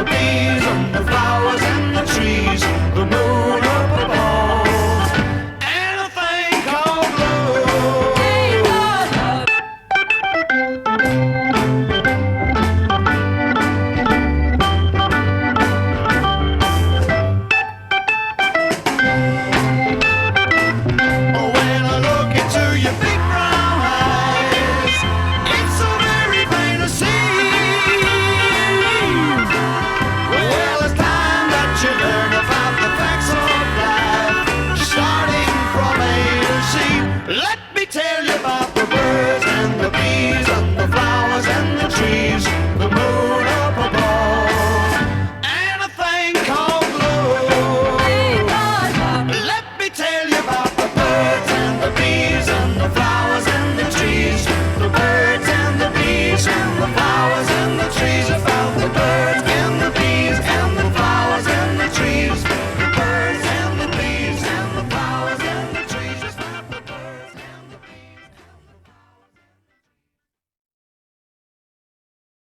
bees and the flowers and the trees, the moon up above, and a thing called love. Oh, when I look into your big brown eyes, it's so very plain to see. Well, it's time that you learn about the facts of life, starting from A to Z. Let me tell you about the birds and the bees and the flowers and the trees, the moon